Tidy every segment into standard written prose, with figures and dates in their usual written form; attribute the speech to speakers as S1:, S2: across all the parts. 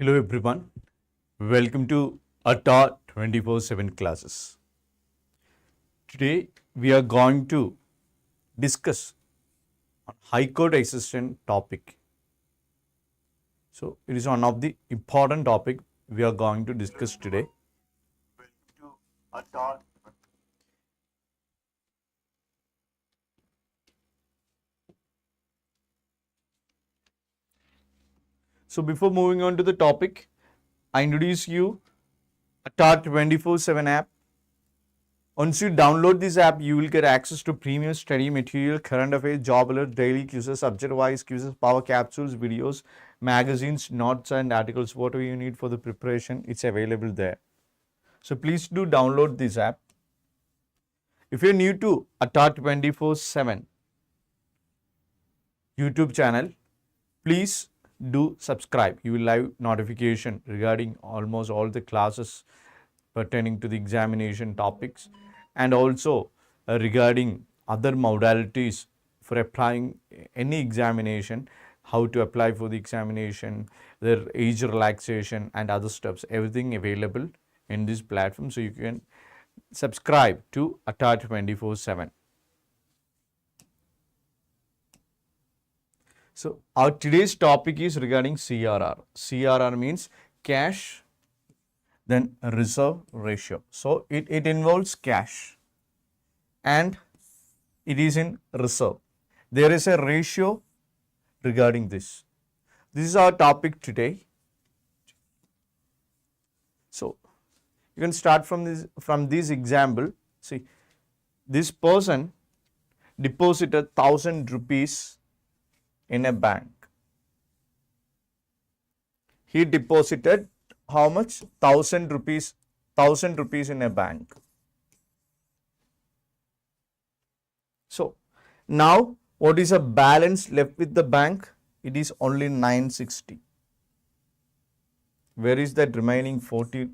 S1: Hello everyone, welcome to Adda247 classes. Today we are going to discuss on High Court assistant topic. So it is one of the important topic we are going to discuss today. So before moving on to the topic, I introduce you Adda247 app. Once you download this app, you will get access to premium study material, current affairs, job alert, daily quizzes, subject-wise quizzes, power capsules, videos, magazines, notes and articles, whatever you need for the preparation, it's available there. So please do download this app. If you're new to Adda247 YouTube channel, please do subscribe. You will live notification regarding almost all the classes pertaining to the examination topics and also regarding other modalities for applying any examination, how to apply for the examination, their age relaxation and other steps, everything available in this platform. So you can subscribe to Adda247. So our today's topic is regarding CRR. CRR means cash then reserve ratio. So it involves cash and it is in reserve. There is a ratio regarding this. This is our topic today. So you can start from this example. See, this person deposited 1,000 rupees in a bank. He deposited how much? 1,000 rupees in a bank. So now what is a balance left with the bank? It is only 960. Where is that remaining 40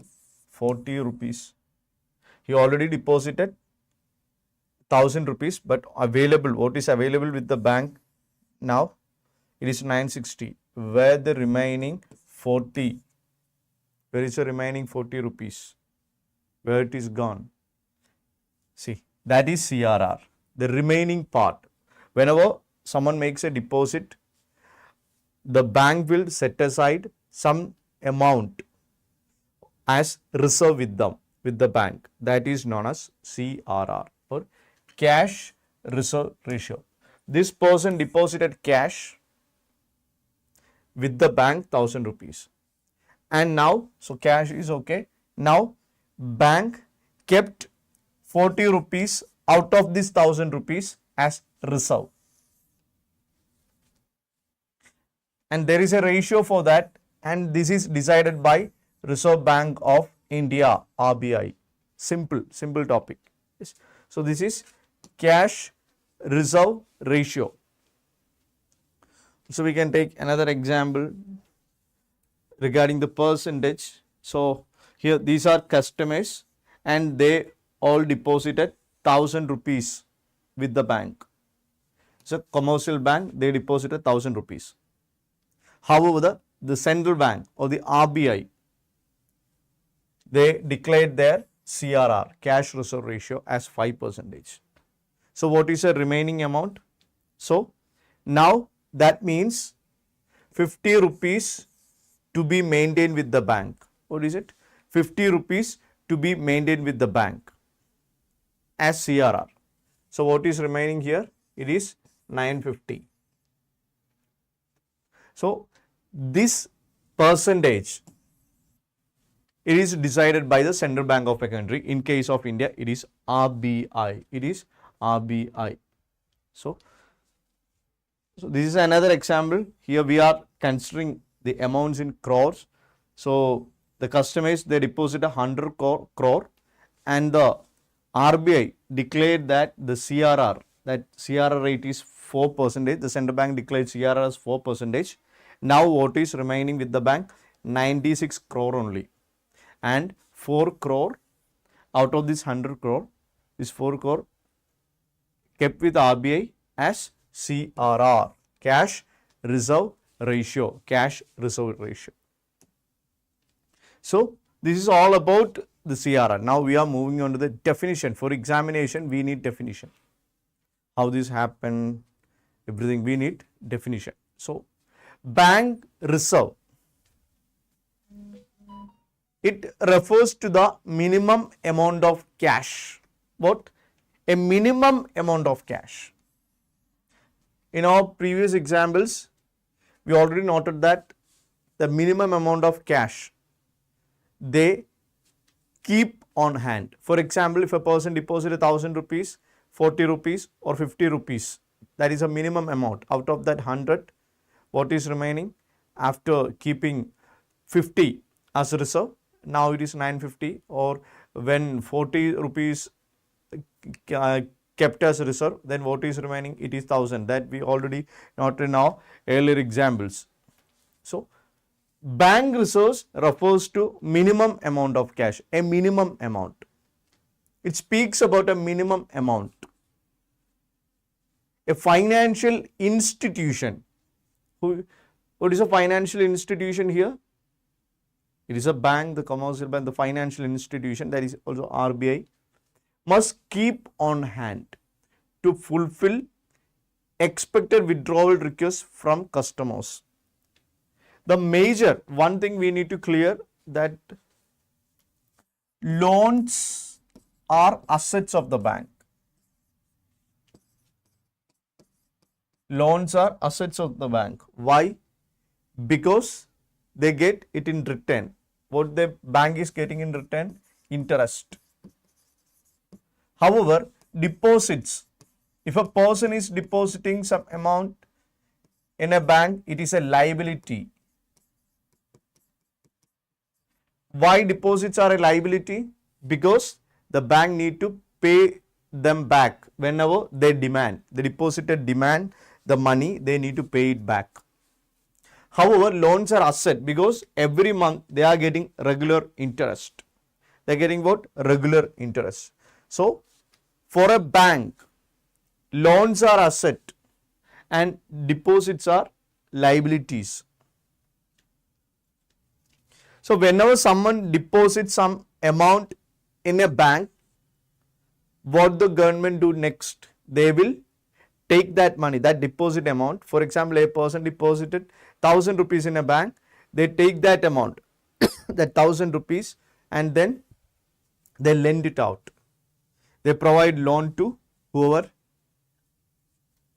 S1: rupees? He already deposited 1,000 rupees, but available, what is available with the bank now? It is 960. Where the remaining 40? Where is the remaining 40 rupees? Where it is gone? See, that is CRR, the remaining part. Whenever someone makes a deposit, the bank will set aside some amount as reserve with them, with the bank. That is known as CRR or cash reserve ratio. This person deposited cash with the bank 1,000 rupees. And now, so cash is okay. Now, bank kept 40 rupees out of this 1,000 rupees as reserve. And there is a ratio for that, and this is decided by Reserve Bank of India, RBI. Simple topic. Yes. So this is cash reserve ratio. So we can take another example regarding the percentage. So here these are customers and they all deposited 1,000 rupees with the bank. So commercial bank, they deposited 1,000 rupees. However, the central bank or the RBI, they declared their CRR, cash reserve ratio, as 5%. So what is the remaining amount? So now that means 50 rupees to be maintained with the bank. What is it? 50 rupees to be maintained with the bank as CRR. So what is remaining here? It is 950. So this percentage, it is decided by the Central Bank of a country. In case of India, it is RBI. It is RBI. So this is another example. Here we are considering the amounts in crores. So the customers, they deposit 100 crore and the RBI declared that the CRR, that CRR rate is 4%. The central bank declared CRR as 4%. Now what is remaining with the bank? 96 crore only. And 4 crore out of this 100 crore, this 4 crore kept with RBI as CRR, cash reserve ratio, cash reserve ratio. So this is all about the CRR. Now we are moving on to the definition. For examination, we need definition. How this happen, everything we need definition. So bank reserve, it refers to the minimum amount of cash. What? A minimum amount of cash. In our previous examples, we already noted that the minimum amount of cash they keep on hand. For example, if a person deposits 1,000 rupees, 40 rupees or 50 rupees, that is a minimum amount. Out of that 100, what is remaining? After keeping 50 as a reserve, now it is 950, or when 40 rupees kept as a reserve, then what is remaining? It is 1,000. That we already noted in our earlier examples. So bank reserves refers to minimum amount of cash, a minimum amount. It speaks about a minimum amount. A financial institution. What is a financial institution here? It is a bank, the commercial bank, the financial institution, that is also RBI, must keep on hand to fulfill expected withdrawal requests from customers. The major, one thing we need to clear, that loans are assets of the bank. Loans are assets of the bank. Why? Because they get it in return. What the bank is getting in return? Interest. However, deposits, if a person is depositing some amount in a bank, it is a liability. Why deposits are a liability? Because the bank need to pay them back whenever they demand. The depositor demand the money, they need to pay it back. However, loans are asset because every month they are getting regular interest. They are getting what? Regular interest. So, for a bank, loans are asset and deposits are liabilities. So, whenever someone deposits some amount in a bank, what the government do next? They will take that money, that deposit amount. For example, a person deposited 1,000 rupees in a bank, they take that amount, that 1,000 rupees, and then they lend it out. They provide loan to whoever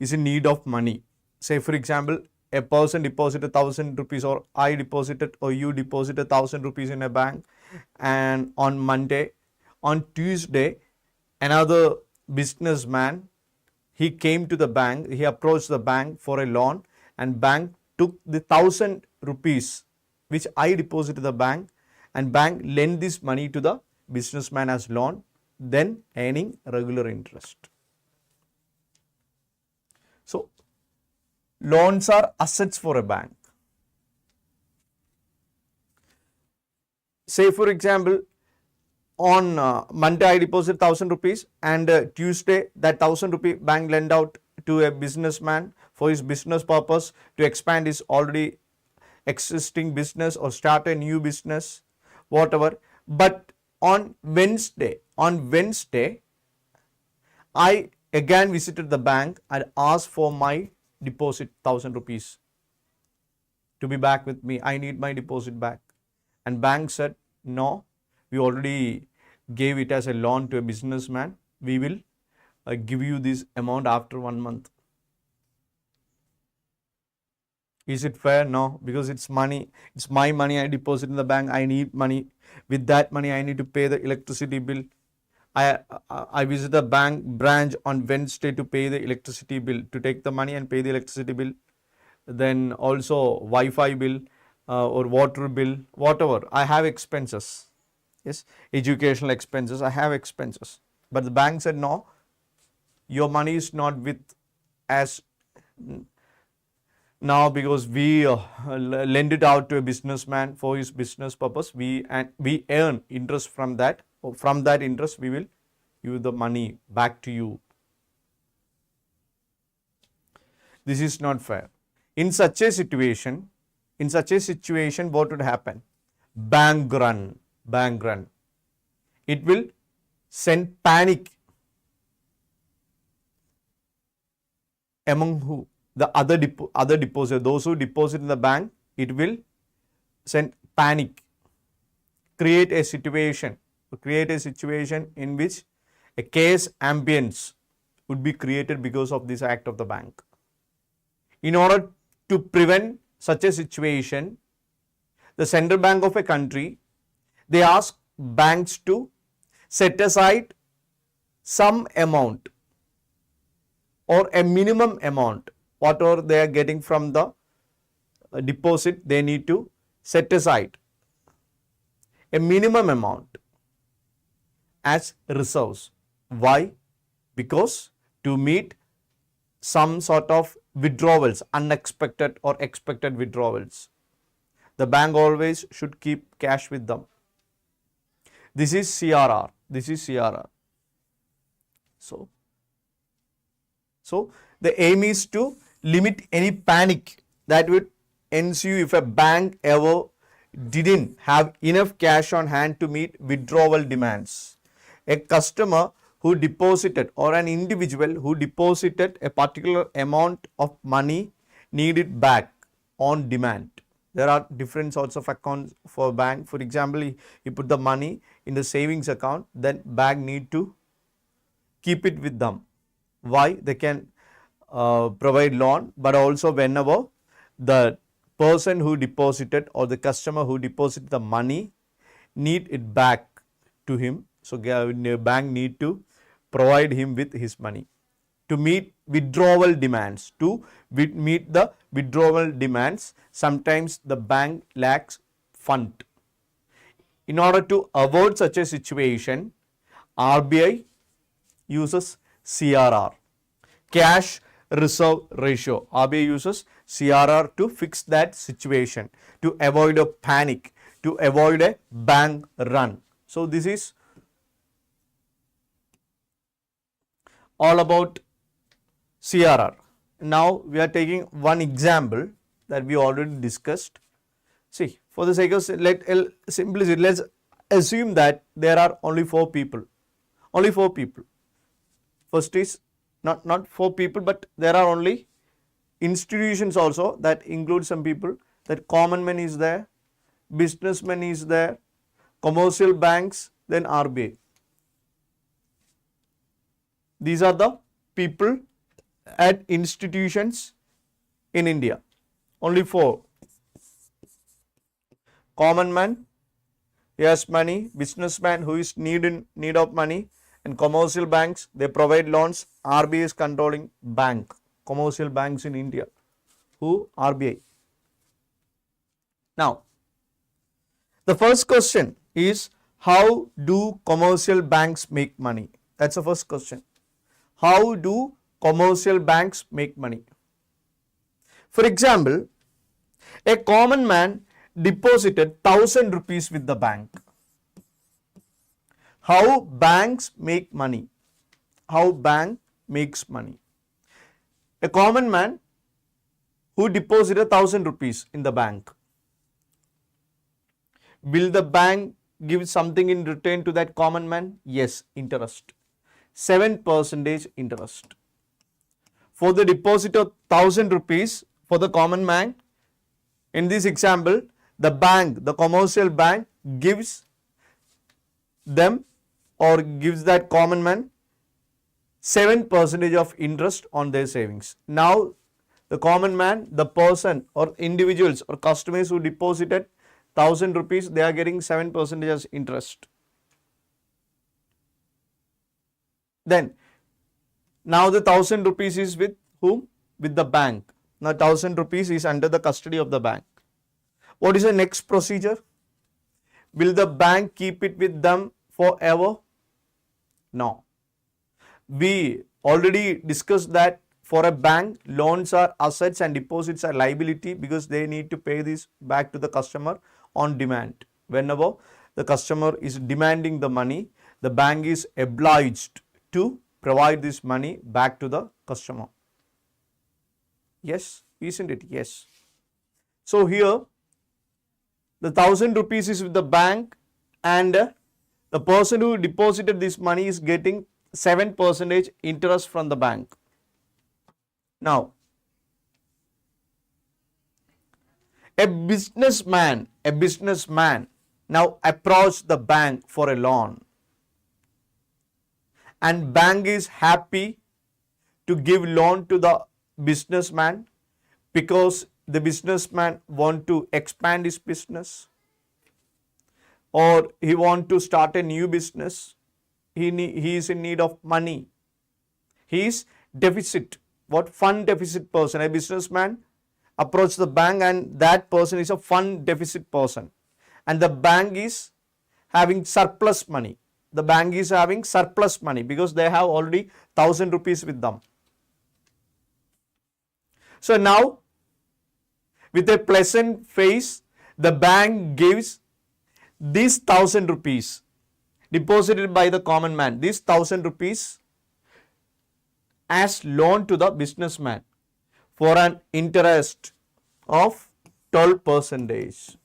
S1: is in need of money. Say for example, a person deposited 1,000 rupees, or I deposited, or you deposited 1,000 rupees in a bank, and on Monday, on Tuesday, another businessman, he came to the bank, he approached the bank for a loan, and bank took the 1,000 rupees which I deposited to the bank, and bank lent this money to the businessman as loan, then earning regular interest. So, loans are assets for a bank. Say for example, on Monday I deposit 1,000 rupees, and Tuesday that 1,000 rupee bank lend out to a businessman for his business purpose, to expand his already existing business or start a new business, whatever. But on Wednesday, I again visited the bank and asked for my deposit 1,000 rupees to be back with me. I need my deposit back. And bank said, no, we already gave it as a loan to a businessman. We will give you this amount after 1 month. Is it fair? No, because it's money. It's my money I deposit in the bank. I need money. With that money, I need to pay the electricity bill. I visit the bank branch on Wednesday to pay the electricity bill, to take the money and pay the electricity bill. Then also Wi-Fi bill or water bill, whatever. I have expenses. Yes, educational expenses. I have expenses. But the bank said, no, your money is not with us now, because we lend it out to a businessman for his business purpose. We earn interest from that. From that interest, we will give the money back to you. This is not fair. In such a situation, what would happen? bank run. Bank run. It will send panic among who? The other depositor, those who deposit in the bank. It will send panic, create a situation in which a chaos ambience would be created because of this act of the bank. In order to prevent such a situation, the central bank of a country, they ask banks to set aside some amount or a minimum amount, whatever they are getting from the deposit, they need to set aside a minimum amount as reserves. Why? Because to meet some sort of withdrawals, unexpected or expected withdrawals. The bank always should keep cash with them. This is CRR. This is CRR. So the aim is to limit any panic that would ensue if a bank ever didn't have enough cash on hand to meet withdrawal demands. A customer who deposited or an individual who deposited a particular amount of money need it back on demand. There are different sorts of accounts for bank. For example, you put the money in the savings account, then bank need to keep it with them. Why? They can provide loan, but also whenever the person who deposited or the customer who deposited the money need it back to him. So the bank need to provide him with his money to meet withdrawal demands. To meet the withdrawal demands, sometimes the bank lacks fund. In order to avoid such a situation, RBI uses CRR, cash reserve ratio. RBI uses CRR to fix that situation, to avoid a panic, to avoid a bank run. So this is all about CRR. Now we are taking one example that we already discussed. See, for the sake of simplicity, let's assume that there are only 4 people. Only 4 people. First is not 4 people, but there are only institutions also that include some people. That common man is there, businessman is there, commercial banks, then RBI. These are the people at institutions in India. Only 4. Common man, he has money, businessman who is in need of money, and commercial banks, they provide loans. RBI is controlling bank, commercial banks in India. Who? RBI. Now, the first question is, how do commercial banks make money? That's the first question. How do commercial banks make money? For example, a common man deposited 1,000 rupees with the bank. How banks make money? How bank makes money? A common man who deposited 1,000 rupees in the bank. Will the bank give something in return to that common man? Yes, interest. 7% interest. For the deposit of 1,000 rupees for the common man, in this example, the bank, the commercial bank gives them or gives that common man 7% of interest on their savings. Now, the common man, the person or individuals or customers who deposited 1,000 rupees, they are getting 7% as interest. Then, now the 1,000 rupees is with whom? With the bank. Now, 1,000 rupees is under the custody of the bank. What is the next procedure? Will the bank keep it with them forever? No. We already discussed that for a bank, loans are assets and deposits are liability, because they need to pay this back to the customer on demand. Whenever the customer is demanding the money, the bank is obliged to provide this money back to the customer. Yes, isn't it? Yes. So here the 1,000 rupees is with the bank, and the person who deposited this money is getting 7% interest from the bank. Now, a businessman now approached the bank for a loan, and bank is happy to give loan to the businessman because the businessman want to expand his business, or he want to start a new business. He is in need of money. He is deficit. What fund deficit person? A businessman approach the bank, and that person is a fund deficit person, and the bank is having surplus money. The bank is having surplus money because they have already 1,000 rupees with them. So now, with a pleasant face, the bank gives this 1,000 rupees deposited by the common man, this 1,000 rupees as loan to the businessman for an interest of 12%.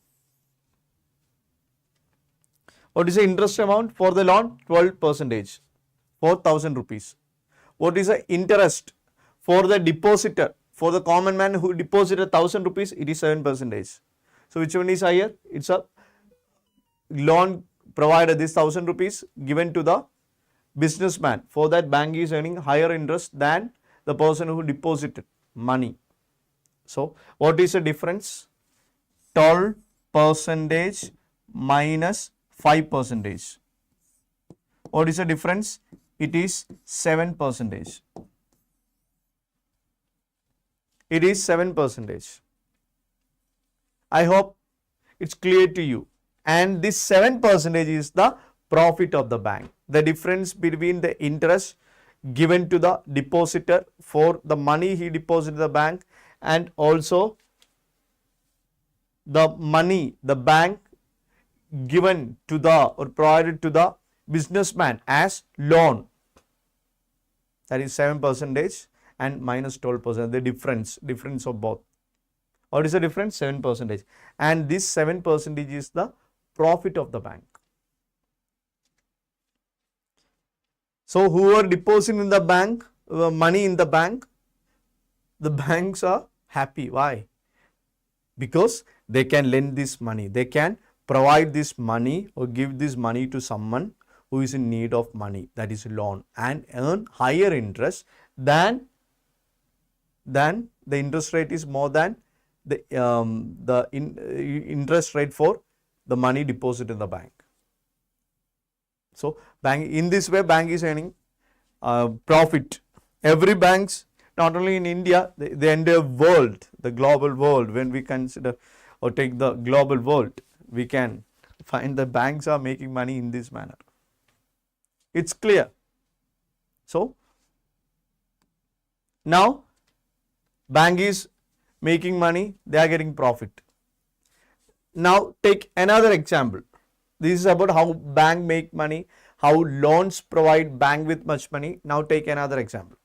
S1: What is the interest amount for the loan? 12%, 4,000 rupees. What is the interest for the depositor? For the common man who deposited 1,000 rupees, it is 7%. So which one is higher? It's a loan provided, this 1,000 rupees given to the businessman. For that, bank is earning higher interest than the person who deposited money. So what is the difference? 12% minus 5%. What is the difference? It is 7%. It is 7%. I hope it's clear to you. And this 7% is the profit of the bank. The difference between the interest given to the depositor for the money he deposited in the bank, and also the money the bank given to the or provided to the businessman as loan. That is 7% and minus 12%. The difference of both. What is the difference? 7%. And this 7% is the profit of the bank. So who are depositing in the bank, money in the bank, the banks are happy. Why? Because they can lend this money. They can provide this money or give this money to someone who is in need of money, that is loan, and earn higher interest than the interest rate is more than the interest rate for the money deposited in the bank. So bank, in this way, bank is earning profit. Every banks, not only in India, the entire world, the global world, when we consider or take the global world, we can find the banks are making money in this manner. It's clear. So now bank is making money, they are getting profit. Now take another example. This is about how bank make money, how loans provide bank with much money. Now take another example.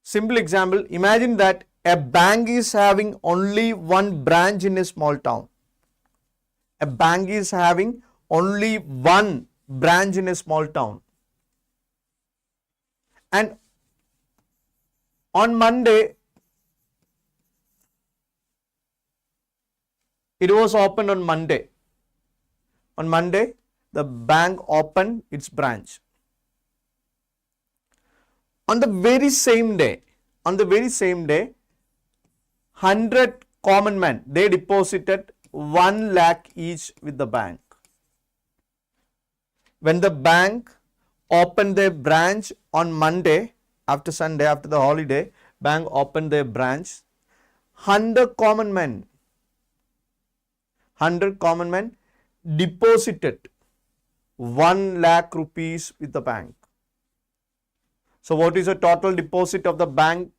S1: Simple example, imagine that a bank is having only one branch in a small town. A bank is having only one branch in a small town. And on Monday, it was opened on Monday. On Monday, the bank opened its branch. On the very same day, 100 common men, they deposited 1 lakh each with the bank. When the bank opened their branch on Monday, after Sunday, after the holiday, bank opened their branch, 100 common men deposited 1 lakh rupees with the bank. So what is the total deposit of the bank,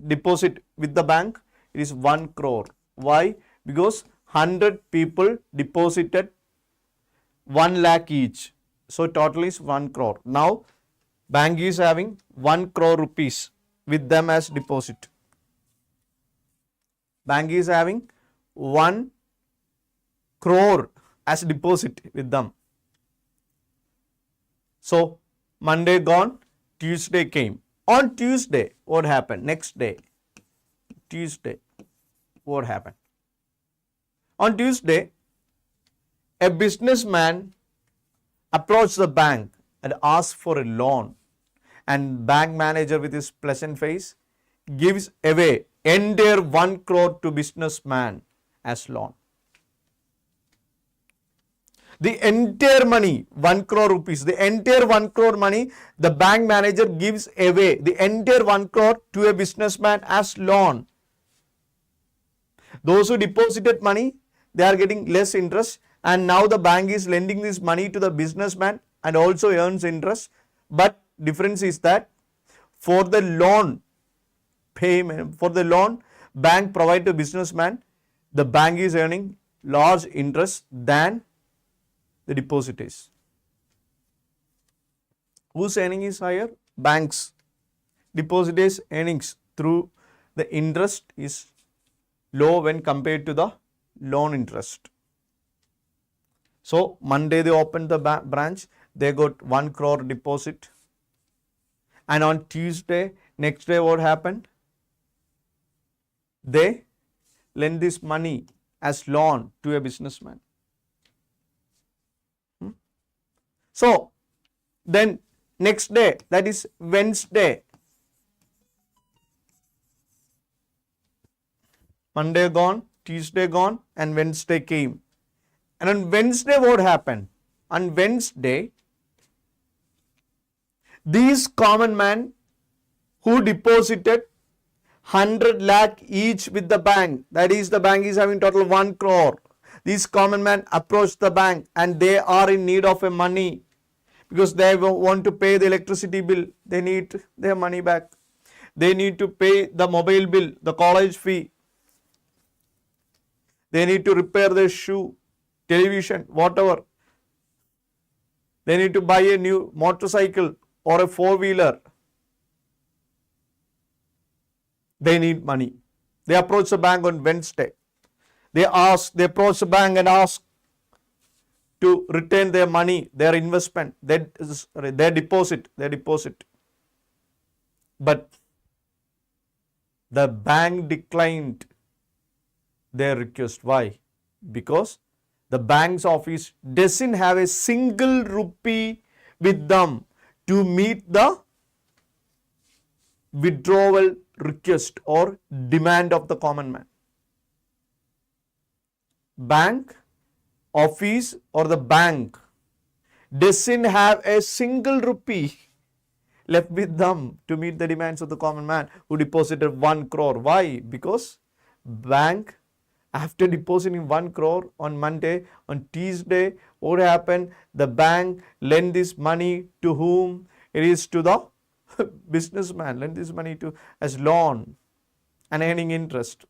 S1: deposit with the bank? It is 1 crore. Why? Because 100 people deposited 1 lakh each. So total is 1 crore. Now bank is having 1 crore rupees with them as deposit. Bank is having 1 crore as deposit with them. So Monday gone, Tuesday came. On Tuesday, what happened? Next day, Tuesday, what happened? On Tuesday, a businessman approached the bank and asked for a loan, and bank manager with his pleasant face gives away entire 1 crore to businessman as loan. The entire money, 1 crore rupees, the entire 1 crore money, the bank manager gives away the entire 1 crore to a businessman as loan. Those who deposited money, they are getting less interest, and now the bank is lending this money to the businessman and also earns interest. But difference is that for the loan payment, for the loan bank provide to businessman, the bank is earning large interest than the depositors. Whose earning is higher? Banks. Depositors' earnings through the interest is low when compared to the loan interest. So Monday they opened the branch, they got 1 crore deposit. And on Tuesday, next day what happened? They lend this money as loan to a businessman. So then next day, that is Wednesday, Monday gone, Tuesday gone, and Wednesday came. And on Wednesday what happened? On Wednesday, these common man who deposited 100 lakh each with the bank, that is the bank is having total 1 crore. These common man approached the bank and they are in need of a money because they want to pay the electricity bill. They need their money back. They need to pay the mobile bill, the college fee. They need to repair their shoe, television, whatever. They need to buy a new motorcycle or a 4-wheeler. They need money. They approach the bank on Wednesday. They approach the bank and ask to retain their money, their investment, their deposit. But the bank declined their request. Why? Because the bank's office doesn't have a single rupee with them to meet the withdrawal request or demand of the common man. Bank office or the bank doesn't have a single rupee left with them to meet the demands of the common man who deposited 1 crore. Why? Because bank, after depositing 1 crore on Monday, on Tuesday, what happened? The bank lent this money to whom? It is to the businessman. Lend this money to as loan and earning interest.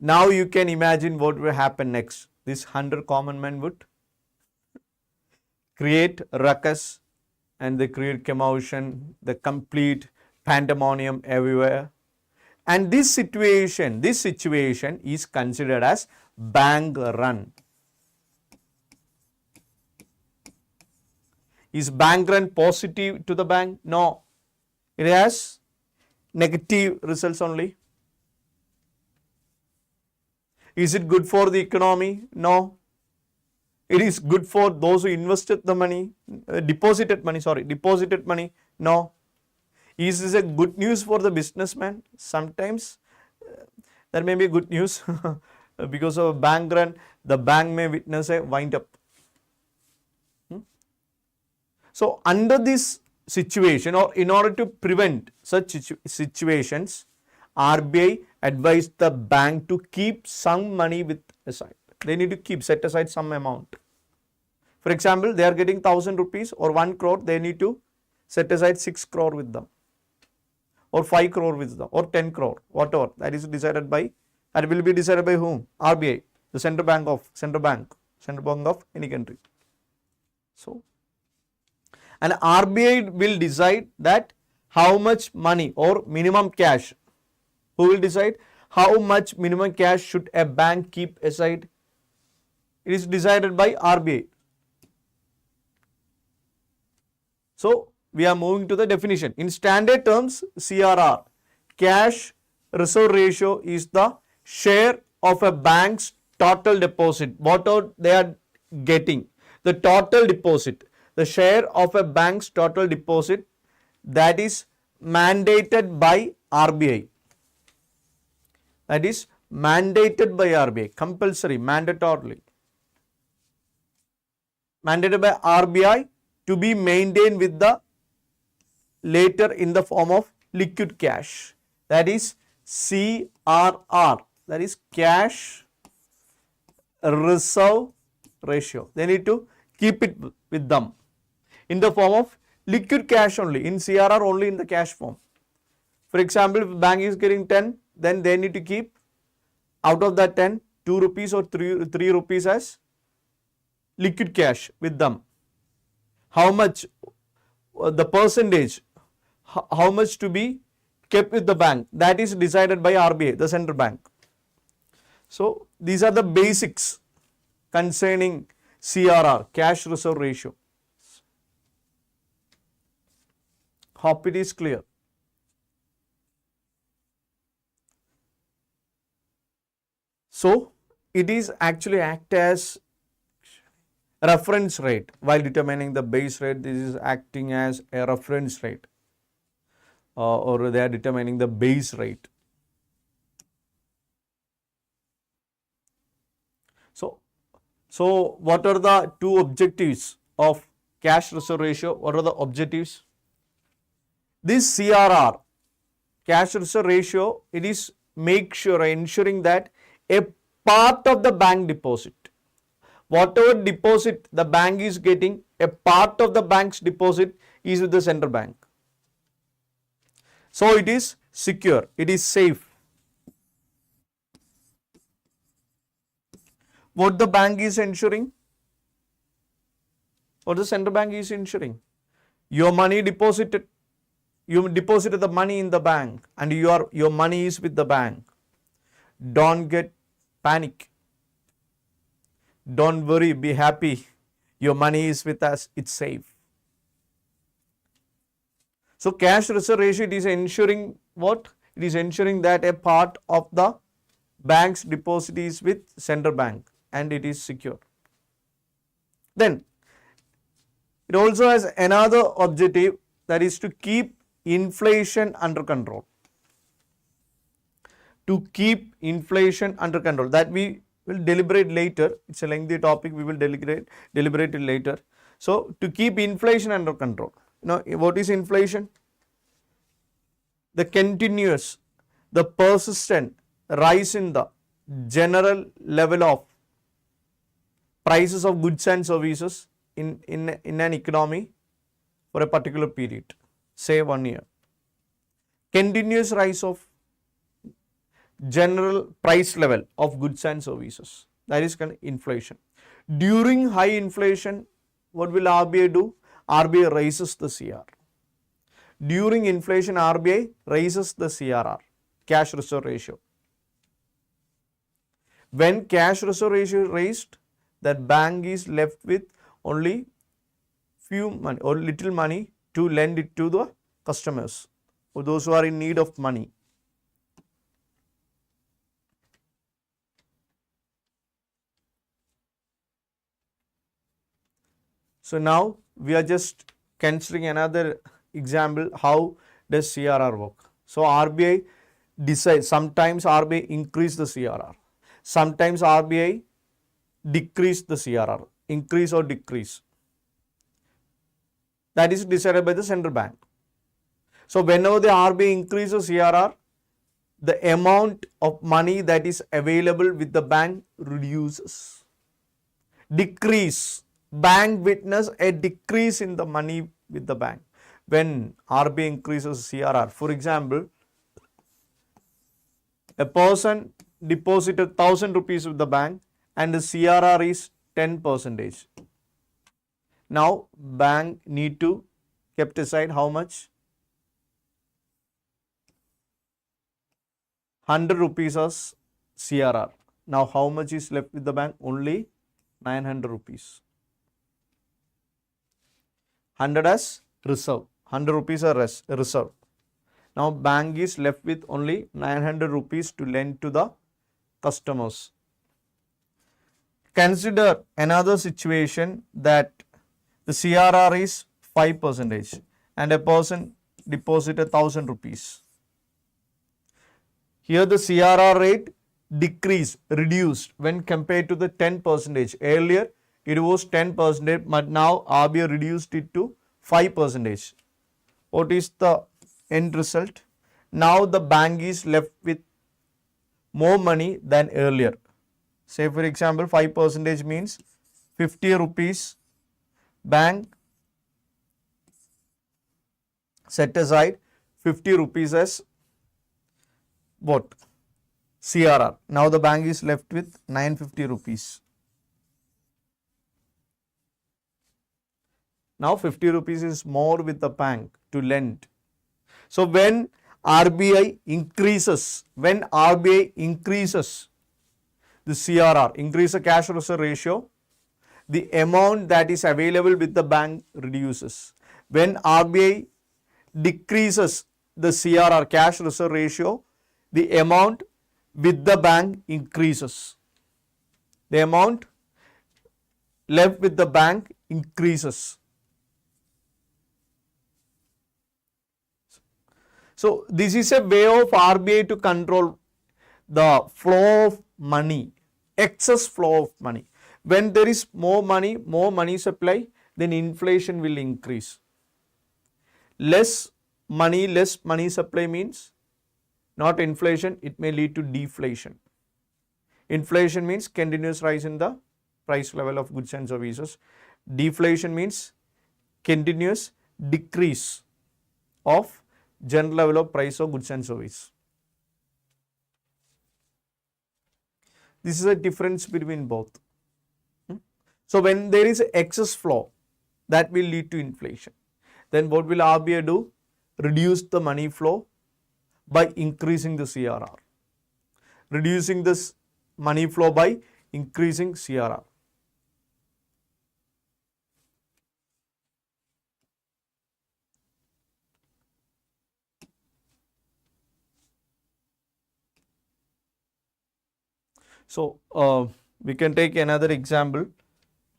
S1: Now you can imagine what will happen next. This 100 common men would create ruckus and they create commotion, the complete pandemonium everywhere. And this situation is considered as bank run. Is bank run positive to the bank? No. It has negative results only. Is it good for the economy? No. It is good for those who invested the money, deposited money. No. Is this a good news for the businessman? Sometimes there may be good news because of a bank run, the bank may witness a wind up. So under this situation, or in order to prevent such situations, RBI advised the bank to keep some money with aside. They need to set aside some amount. For example, they are getting 1,000 rupees or 1 crore, they need to set aside 6 crore with them, or 5 crore with them, or 10 crore, whatever. That is decided by, that will be decided by whom? RBI, the central bank of any country. So, and RBI will decide that how much money or minimum cash. Who will decide? How much minimum cash should a bank keep aside It is decided by RBI. So we are moving to the definition. In standard terms, CRR, cash reserve ratio, is the share of a bank's total deposit. What they are getting? The total deposit, the share of a bank's total deposit that is mandated by RBI. That is mandated by RBI, compulsory, mandatorily. Mandated by RBI to be maintained with the later in the form of liquid cash. That is CRR. That is cash reserve ratio. They need to keep it with them in the form of liquid cash only, in CRR only in the cash form. For example, if bank is getting 10, then they need to keep out of that 10, 2 rupees or 3 rupees as liquid cash with them. How much, the percentage, how much to be kept with the bank, that is decided by RBI, the central bank. So these are the basics concerning CRR, cash reserve ratio. Hope it is clear. So it is actually act as reference rate while determining the base rate. This is acting as a reference rate, or they are determining the base rate. So what are the two objectives of cash reserve ratio? What are the objectives? This CRR, cash reserve ratio, it is ensuring that a part of the bank deposit, whatever deposit the bank is getting, a part of the bank's deposit is with the central bank. So it is secure, it is safe. What the bank is ensuring? What the central bank is ensuring? Your money deposited, you deposited the money in the bank and your money is with the bank. Don't get panic. Don't worry, be happy. Your money is with us, it's safe. So cash reserve ratio, it is ensuring what? It is ensuring that a part of the bank's deposit is with central bank and it is secure. Then it also has another objective, that is to keep inflation under control. To keep inflation under control. That we will deliberate later. It's a lengthy topic. We will deliberate it later. So to keep inflation under control. Now, what is inflation? The continuous, the persistent rise in the general level of prices of goods and services in an economy for a particular period, say 1 year. Continuous rise of general price level of goods and services, that is inflation. During high inflation, what will RBI do? RBI raises the CR. During inflation, RBI raises the CRR, cash reserve ratio. When cash reserve ratio is raised, that bank is left with only few money or little money to lend it to the customers or those who are in need of money. So now we are just considering another example, how does CRR work. So RBI decides, sometimes RBI increase the CRR, sometimes RBI decrease the CRR, increase or decrease. That is decided by the central bank. So whenever the RBI increases CRR, the amount of money that is available with the bank reduces. Decrease. Bank witness a decrease in the money with the bank when RBI increases CRR. For example, a person deposited 1000 rupees with the bank and the CRR is 10%. Now bank need to kept aside how much? 100 rupees as CRR. Now how much is left with the bank? Only 900 rupees. 100 as reserve. 100 rupees are reserve. Now bank is left with only 900 rupees to lend to the customers. Consider another situation that the CRR is 5% and a person deposited 1000 rupees. Here the CRR rate reduced when compared to the 10%. Earlier it was 10%, but now RBI reduced it to 5%. What is the end result? Now the bank is left with more money than earlier. Say for example 5% means 50 rupees bank set aside 50 rupees as what? CRR. Now the bank is left with 950 rupees. Now 50 rupees is more with the bank to lend. So when RBI increases the CRR, increase the cash reserve ratio, the amount that is available with the bank reduces. When RBI decreases the CRR, cash reserve ratio, the amount with the bank increases. The amount left with the bank increases. So this is a way of RBI to control the flow of money, excess flow of money. When there is more money supply, then inflation will increase. Less money supply means not inflation, it may lead to deflation. Inflation means continuous rise in the price level of goods and services. Deflation means continuous decrease of general level of price of goods and service. This is a difference between both. So when there is excess flow, that will lead to inflation. Then what will RBI do? Reduce the money flow by increasing the CRR. Reducing this money flow by increasing CRR. So we can take another example,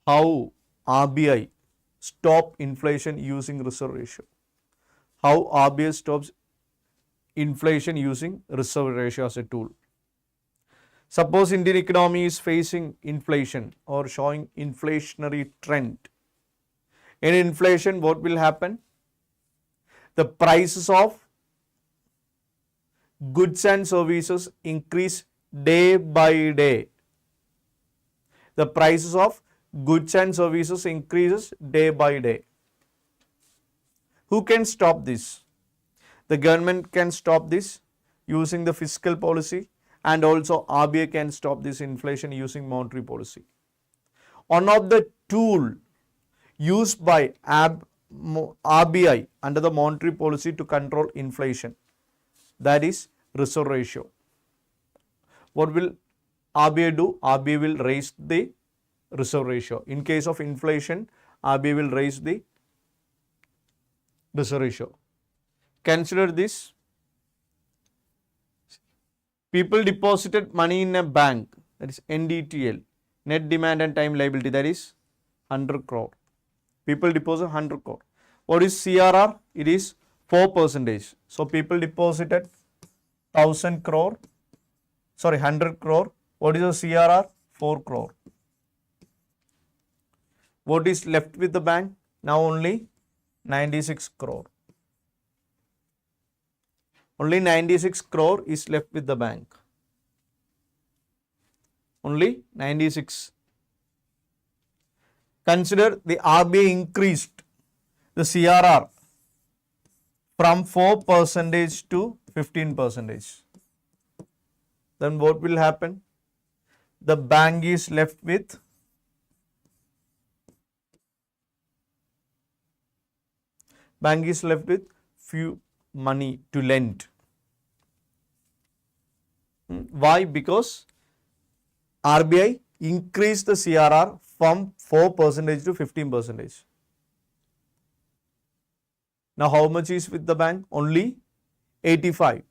S1: how RBI stop inflation using reserve ratio. How RBI stops inflation using reserve ratio as a tool. Suppose Indian economy is facing inflation or showing inflationary trend. In inflation, what will happen? The prices of goods and services increase day by day. The prices of goods and services increases day by day. Who can stop this? The government can stop this using the fiscal policy, and also RBI can stop this inflation using monetary policy. One of the tool used by RBI under the monetary policy to control inflation, that is reserve ratio. What will RBI do? RBI will raise the reserve ratio. In case of inflation, RBI will raise the reserve ratio. Consider this. People deposited money in a bank, that is NDTL, net demand and time liability, that is 100 crore. People deposit 100 crore. What is CRR? It is 4%. So people deposited 100 crore. What is the CRR? 4 crore. What is left with the bank? Now only 96 crore. Only 96 crore is left with the bank. Only 96. Consider the RBI increased the CRR from 4% to 15%. Then what will happen? The bank is left with few money to lend. Why? Because RBI increase the CRR from 4% to 15%. Now how much is with the bank? Only 85.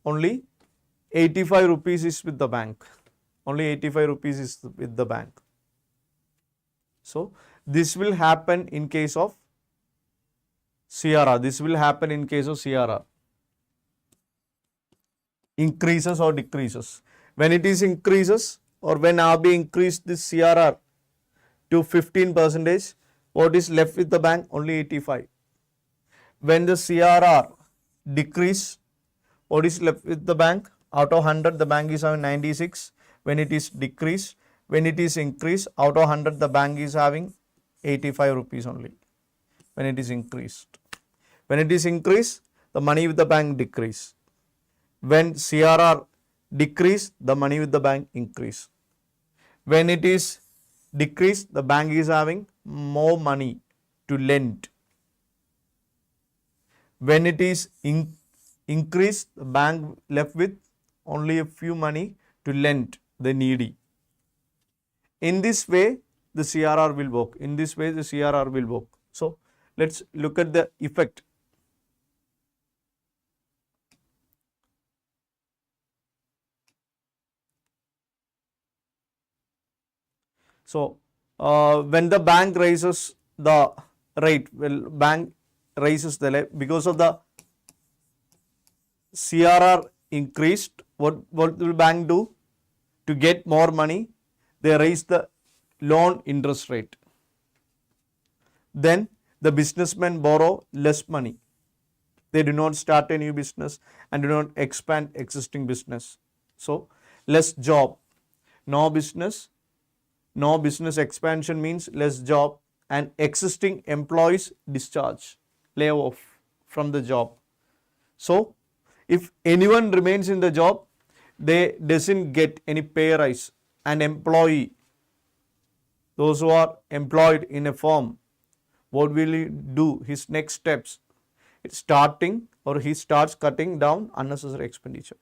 S1: Only 85 rupees is with the bank. Only 85 rupees is with the bank. So this will happen in case of CRR. This will happen in case of CRR. Increases or decreases. When it is increases or when RBI increased this CRR to 15%, what is left with the bank? Only 85. When the CRR decrease, what is left with the bank? Out of 100, the bank is having 96. When it is decreased, when it is increased, out of 100, the bank is having 85 rupees only. When it is increased. When it is increased, the money with the bank decrease. When CRR decrease, the money with the bank increase. When it is decreased, the bank is having more money to lend. When it is increased, the bank left with only a few money to lend the needy. In this way, the CRR will work. In this way, the CRR will work. So, let's look at the effect. So, when the bank raises the rate, well, bank raises the rate because of the CRR increased, what will bank do? To get more money, they raise the loan interest rate. Then the businessmen borrow less money. They do not start a new business and do not expand existing business. So, less job, no business expansion means less job, and existing employees discharge, lay off from the job. So, if anyone remains in the job, they doesn't get any pay rise. An employee, those who are employed in a firm, what will he do? His next steps, it's starting or he starts cutting down unnecessary expenditure.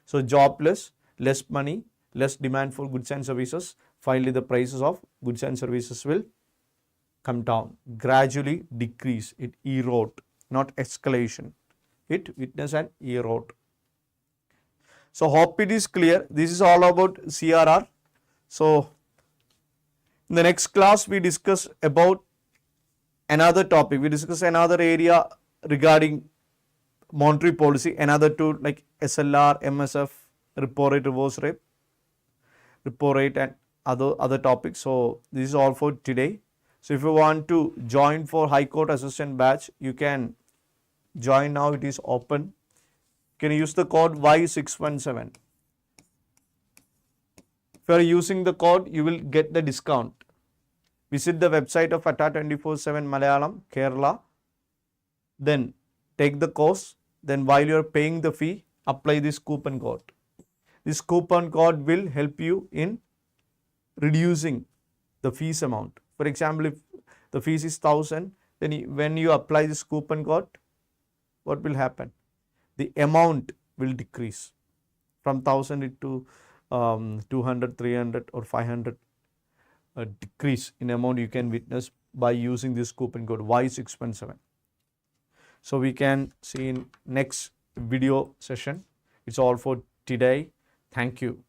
S1: So, jobless, less money, less demand for goods and services. Finally, the prices of goods and services will come down, gradually decrease, it erode, not escalation. It witness and erode. So, hope it is clear. This is all about CRR. So, in the next class, we discuss about another topic. We discuss another area regarding monetary policy, another two like SLR, MSF, repo rate, reverse rate, repo rate and other topics. So, this is all for today. So, if you want to join for High Court Assistant batch, you can join now. It is open. You can use the code Y617. If you are using the code, you will get the discount. Visit the website of Adda247 Malayalam, Kerala. Then take the course. Then while you are paying the fee, apply this coupon code. This coupon code will help you in reducing the fees amount. For example, if the fees is 1000, then when you apply this coupon code, what will happen? The amount will decrease from 1000 to 200, 300 or 500. A decrease in amount you can witness by using this coupon code Y617. So we can see in next video session. It's all for today. Thank you.